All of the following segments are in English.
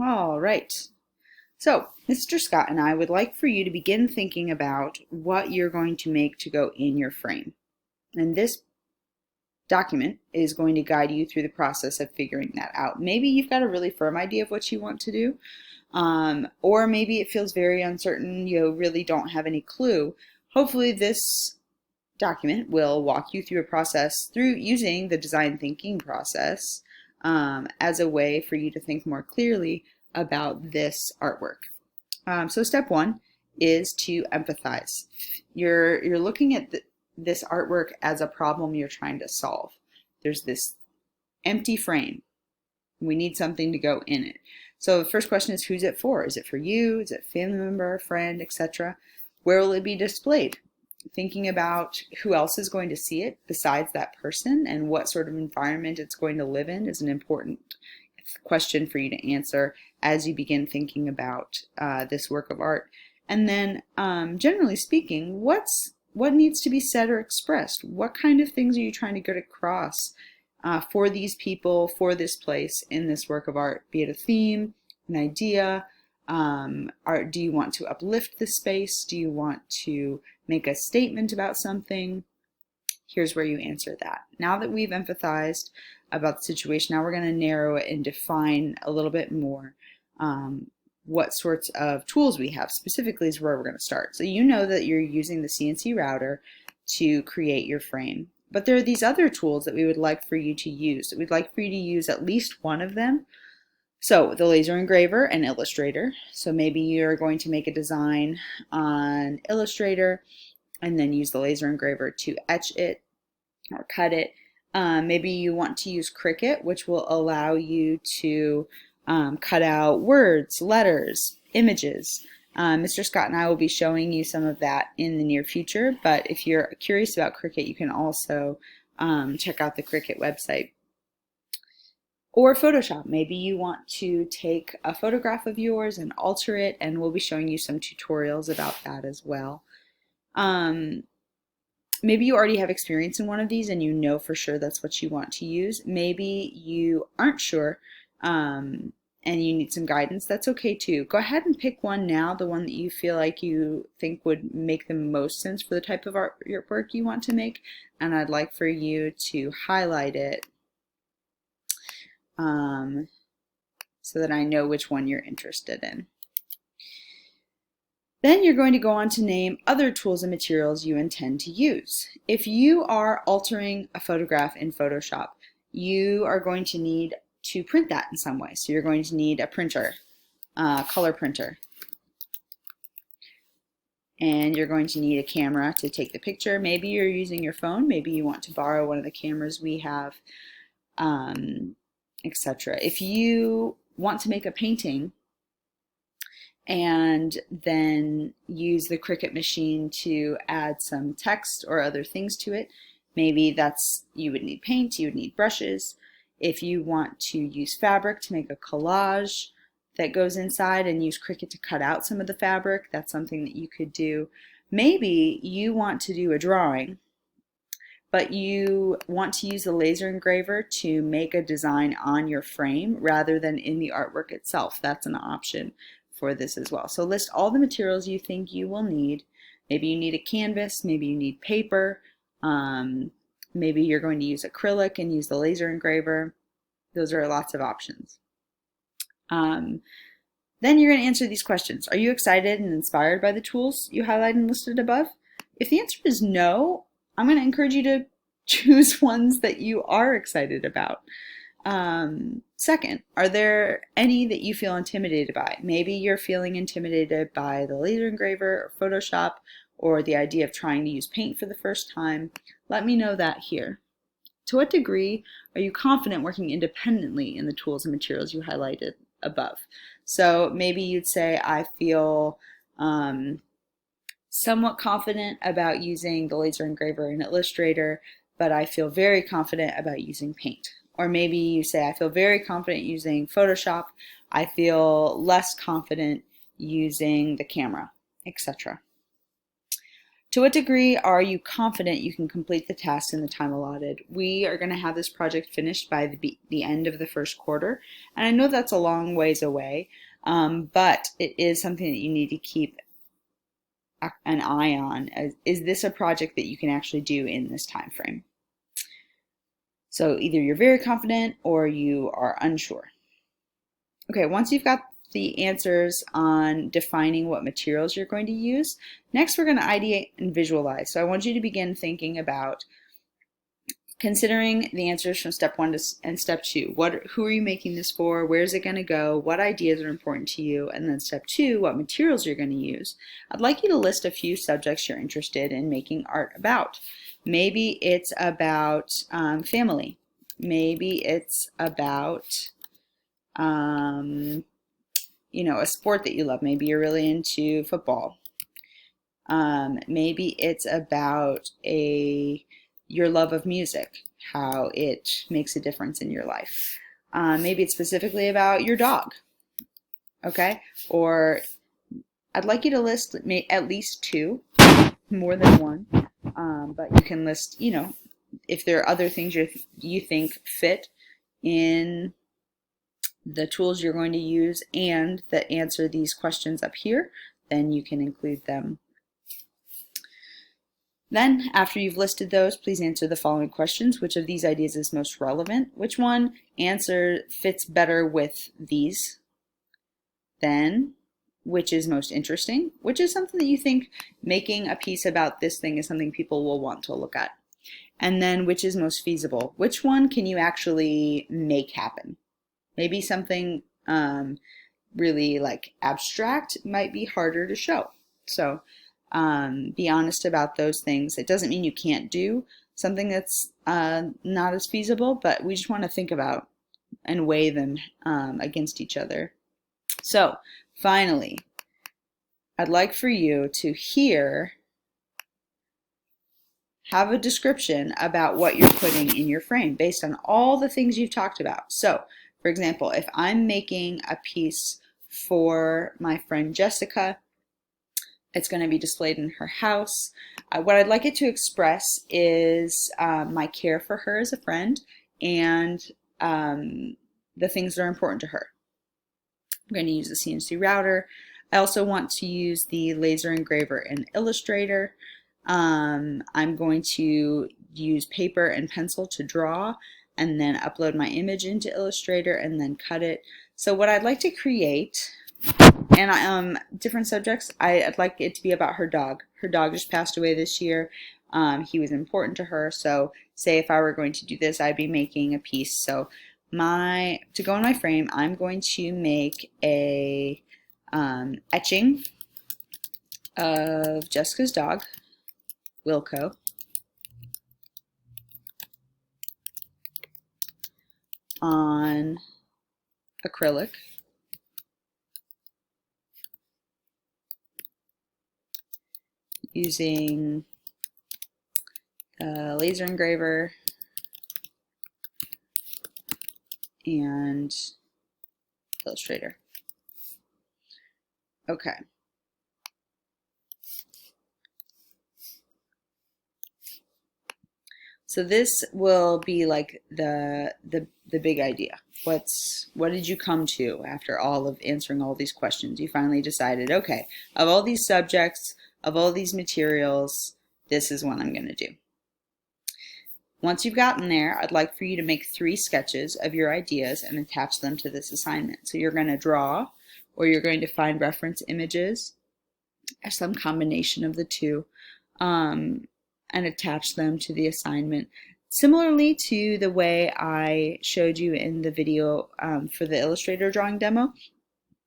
All right. So, Mr. Scott and I would like for you to begin thinking about what you're going to make to go in your frame. And this document is going to guide you through the process of figuring that out. Maybe you've got a really firm idea of what you want to do, or maybe it feels very uncertain, you really don't have any clue. Hopefully this document will walk you through a process through using the design thinking process as a way for you to think more clearly about this artwork. So step one is to empathize. You're looking at this artwork as a problem you're trying to solve. There's this empty frame. We need something to go in it. So the first question is, who's it for? Is it for you? Is it a family member, friend, etc.? Where will it be displayed? Thinking about who else is going to see it besides that person and what sort of environment it's going to live in is an important question for you to answer as you begin thinking about this work of art. And then generally speaking, what needs to be said or expressed? What kind of things are you trying to get across for these people, for this place in this work of art? Be it a theme, an idea, do you want to uplift the space? Do you want to make a statement about something? Here's where you answer that. Now that we've empathized about the situation, now we're going to narrow it and define a little bit more what sorts of tools we have. Specifically is where we're going to start. So you know that you're using the CNC router to create your frame. But there are these other tools that we would like for you to use. We'd like for you to use at least one of them. So the laser engraver and Illustrator. So maybe you're going to make a design on Illustrator and then use the laser engraver to etch it or cut it. Maybe you want to use Cricut, which will allow you to cut out words, letters, images. Mr. Scott and I will be showing you some of that in the near future, but if you're curious about Cricut, you can also check out the Cricut website. Or Photoshop. Maybe you want to take a photograph of yours and alter it, and we'll be showing you some tutorials about that as well. Maybe you already have experience in one of these and you know for sure that's what you want to use. Maybe you aren't sure and you need some guidance. That's okay too. Go ahead and pick one now, the one that you feel like you think would make the most sense for the type of artwork you want to make, and I'd like for you to highlight it so that I know which one you're interested in. Then you're going to go on to name other tools and materials you intend to use. If you are altering a photograph in Photoshop, you are going to need to print that in some way. So you're going to need a printer, color printer. And you're going to need a camera to take the picture. Maybe you're using your phone. Maybe you want to borrow one of the cameras we have, etc. If you want to make a painting and then use the Cricut machine to add some text or other things to it, maybe you would need paint, you would need brushes. If you want to use fabric to make a collage that goes inside and use Cricut to cut out some of the fabric, that's something that you could do. Maybe you want to do a drawing, but you want to use the laser engraver to make a design on your frame rather than in the artwork itself. That's an option for this as well. So list all the materials you think you will need. Maybe you need a canvas, maybe you need paper, maybe you're going to use acrylic and use the laser engraver. Those are lots of options. Then you're going to answer these questions. Are you excited and inspired by the tools you highlighted and listed above? If the answer is no, I'm going to encourage you to choose ones that you are excited about. Second, are there any that you feel intimidated by? Maybe you're feeling intimidated by the laser engraver or Photoshop or the idea of trying to use paint for the first time. Let me know that here. To what degree are you confident working independently in the tools and materials you highlighted above? So maybe you'd say, I feel somewhat confident about using the laser engraver and Illustrator, but I feel very confident about using paint. Or maybe you say, I feel very confident using Photoshop, I feel less confident using the camera, etc. To what degree are you confident you can complete the tasks in the time allotted? We are going to have this project finished by the end of the first quarter, and I know that's a long ways away, but it is something that you need to keep an eye on. Is this a project that you can actually do in this time frame? So either you're very confident or you are unsure. Okay, once you've got the answers on defining what materials you're going to use, next we're going to ideate and visualize. So I want you to begin thinking about considering the answers from step 1 and step 2. Who are you making this for? Where's it going to go? What ideas are important to you? And then step 2, what materials you're going to use. I'd like you to list a few subjects you're interested in making art about. Maybe it's about family. Maybe it's about a sport that you love. Maybe you're really into football. Maybe it's about your love of music, how it makes a difference in your life. Maybe it's specifically about your dog. Okay? Or I'd like you to list at least 2, more than 1. But you can list, if there are other things you think fit in the tools you're going to use and that answer these questions up here, then you can include them. Then, after you've listed those, please answer the following questions. Which of these ideas is most relevant? Which one answer fits better with these? Then, which is most interesting? Which is something that you think making a piece about this thing is something people will want to look at? And then, which is most feasible? Which one can you actually make happen? Maybe something really like abstract might be harder to show. So be honest about those things. It doesn't mean you can't do something that's not as feasible, but we just want to think about and weigh them against each other. So finally, I'd like for you to have a description about what you're putting in your frame based on all the things you've talked about. So, for example, if I'm making a piece for my friend Jessica, it's going to be displayed in her house. What I'd like it to express is my care for her as a friend and the things that are important to her. I'm going to use the CNC router. I also want to use the laser engraver and Illustrator. I'm going to use paper and pencil to draw and then upload my image into Illustrator and then cut it. So what I'd like to create, and different subjects, I'd like it to be about her dog. Her dog just passed away this year. He was important to her, so say if I were going to do this, I'd be making a piece. So to go in my frame, I'm going to make a etching of Jessica's dog, Wilco, on acrylic. Using a laser engraver and Illustrator. Okay. So this will be like the big idea. What did you come to after all of answering all these questions? You finally decided, okay, of all these subjects, of all these materials, this is what I'm going to do. Once you've gotten there, I'd like for you to make 3 sketches of your ideas and attach them to this assignment. So you're going to draw, or you're going to find reference images, or some combination of the two, and attach them to the assignment. Similarly to the way I showed you in the video for the Illustrator drawing demo,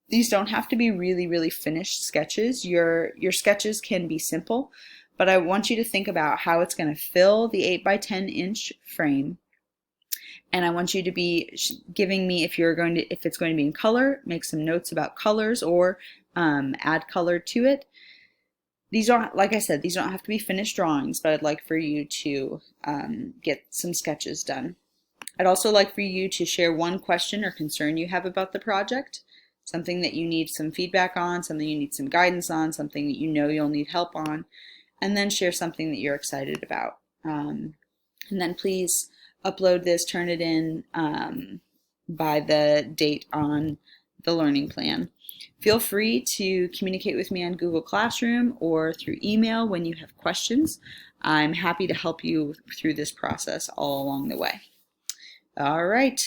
these don't have to be really, really finished sketches. Your sketches can be simple, but I want you to think about how it's going to fill the 8 by 10 inch frame. And I want you to be giving me, if it's going to be in color, make some notes about colors or add color to it. These aren't, like I said, these don't have to be finished drawings, but I'd like for you to get some sketches done. I'd also like for you to share one question or concern you have about the project, something that you need some feedback on, something you need some guidance on, something that you know you'll need help on. and then share something that you're excited about. And then please upload this, turn it in by the date on the learning plan. Feel free to communicate with me on Google Classroom or through email when you have questions. I'm happy to help you through this process all along the way. All right.